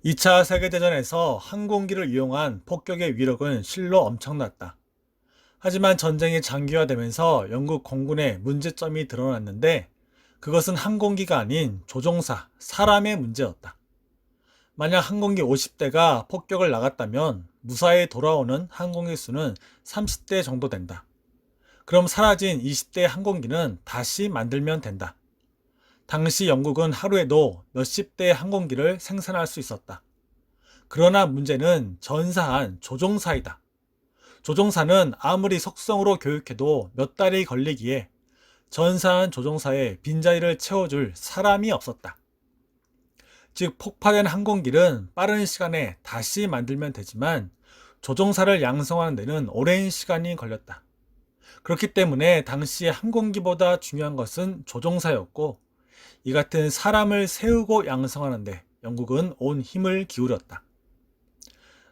2차 세계대전에서 항공기를 이용한 폭격의 위력은 실로 엄청났다. 하지만 전쟁이 장기화되면서 영국 공군의 문제점이 드러났는데 그것은 항공기가 아닌 조종사, 사람의 문제였다. 만약 항공기 50대가 폭격을 나갔다면 무사히 돌아오는 항공기 수는 30대 정도 된다. 그럼 사라진 20대 항공기는 다시 만들면 된다. 당시 영국은 하루에도 몇십 대의 항공기를 생산할 수 있었다. 그러나 문제는 전사한 조종사이다. 조종사는 아무리 속성으로 교육해도 몇 달이 걸리기에 전사한 조종사의 빈자리를 채워줄 사람이 없었다. 즉, 폭파된 항공기는 빠른 시간에 다시 만들면 되지만 조종사를 양성하는 데는 오랜 시간이 걸렸다. 그렇기 때문에 당시 항공기보다 중요한 것은 조종사였고, 이 같은 사람을 세우고 양성하는데 영국은 온 힘을 기울였다.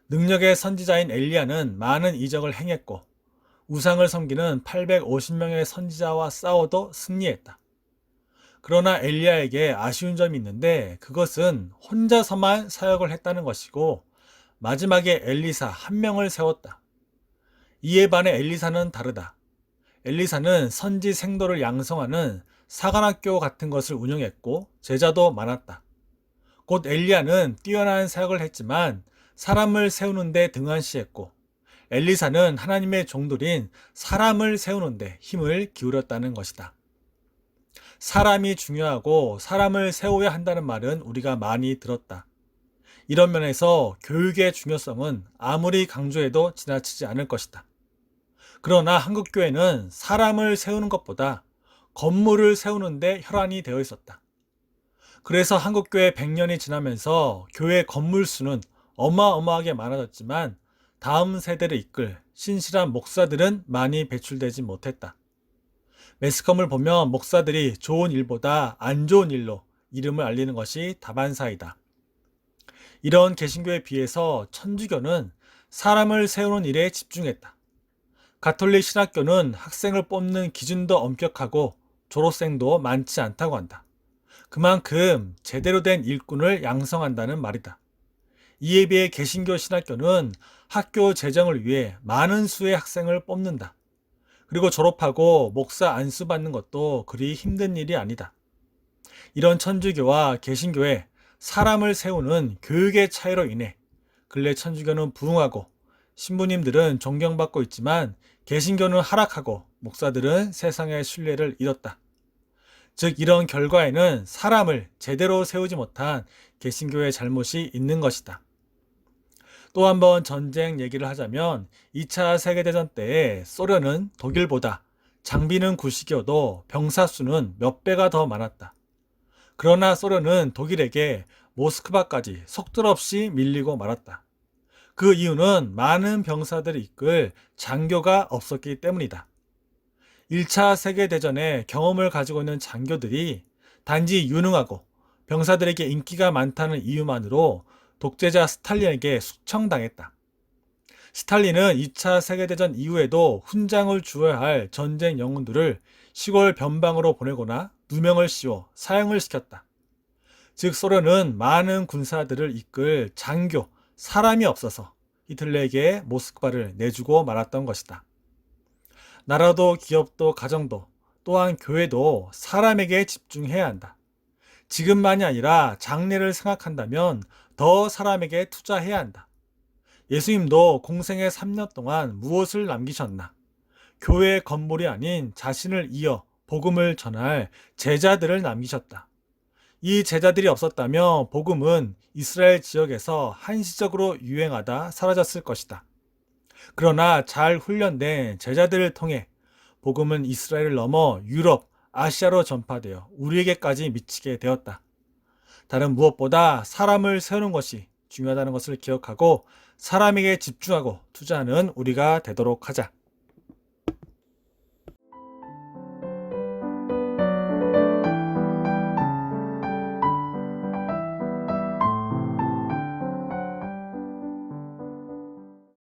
능력의 선지자인 엘리야는 많은 이적을 행했고 우상을 섬기는 850명의 선지자와 싸워도 승리했다. 그러나 엘리야에게 아쉬운 점이 있는데 그것은 혼자서만 사역을 했다는 것이고 마지막에 엘리사 한 명을 세웠다. 이에 반해 엘리사는 다르다. 엘리사는 선지 생도를 양성하는 사관학교 같은 것을 운영했고 제자도 많았다. 곧 엘리야는 뛰어난 사역을 했지만 사람을 세우는데 등한시했고 엘리사는 하나님의 종들인 사람을 세우는데 힘을 기울였다는 것이다. 사람이 중요하고 사람을 세워야 한다는 말은 우리가 많이 들었다. 이런 면에서 교육의 중요성은 아무리 강조해도 지나치지 않을 것이다. 그러나 한국교회는 사람을 세우는 것보다 건물을 세우는데 혈안이 되어 있었다. 그래서 한국교회 100년이 지나면서 교회 건물 수는 어마어마하게 많아졌지만 다음 세대를 이끌 신실한 목사들은 많이 배출되지 못했다. 매스컴을 보면 목사들이 좋은 일보다 안 좋은 일로 이름을 알리는 것이 다반사이다. 이런 개신교에 비해서 천주교는 사람을 세우는 일에 집중했다. 가톨릭 신학교는 학생을 뽑는 기준도 엄격하고 졸업생도 많지 않다고 한다. 그만큼 제대로 된 일꾼을 양성한다는 말이다. 이에 비해 개신교 신학교는 학교 재정을 위해 많은 수의 학생을 뽑는다. 그리고 졸업하고 목사 안수받는 것도 그리 힘든 일이 아니다. 이런 천주교와 개신교의 사람을 세우는 교육의 차이로 인해 근래 천주교는 부흥하고 신부님들은 존경받고 있지만 개신교는 하락하고 목사들은 세상의 신뢰를 잃었다. 즉 이런 결과에는 사람을 제대로 세우지 못한 개신교의 잘못이 있는 것이다. 또 한 번 전쟁 얘기를 하자면 2차 세계대전 때에 소련은 독일보다 장비는 구식이어도 병사 수는 몇 배가 더 많았다. 그러나 소련은 독일에게 모스크바까지 속절없이 밀리고 말았다. 그 이유는 많은 병사들을 이끌 장교가 없었기 때문이다. 1차 세계대전의 경험을 가지고 있는 장교들이 단지 유능하고 병사들에게 인기가 많다는 이유만으로 독재자 스탈린에게 숙청당했다. 스탈린은 2차 세계대전 이후에도 훈장을 주어야 할 전쟁 영웅들을 시골 변방으로 보내거나 누명을 씌워 사형을 시켰다. 즉 소련은 많은 군사들을 이끌 장교, 사람이 없어서 히틀러에게 모스크바를 내주고 말았던 것이다. 나라도 기업도 가정도 또한 교회도 사람에게 집중해야 한다. 지금만이 아니라 장래를 생각한다면 더 사람에게 투자해야 한다. 예수님도 공생의 3년 동안 무엇을 남기셨나? 교회의 건물이 아닌 자신을 이어 복음을 전할 제자들을 남기셨다. 이 제자들이 없었다면 복음은 이스라엘 지역에서 한시적으로 유행하다 사라졌을 것이다. 그러나 잘 훈련된 제자들을 통해 복음은 이스라엘을 넘어 유럽, 아시아로 전파되어 우리에게까지 미치게 되었다. 다른 무엇보다 사람을 세우는 것이 중요하다는 것을 기억하고 사람에게 집중하고 투자하는 우리가 되도록 하자.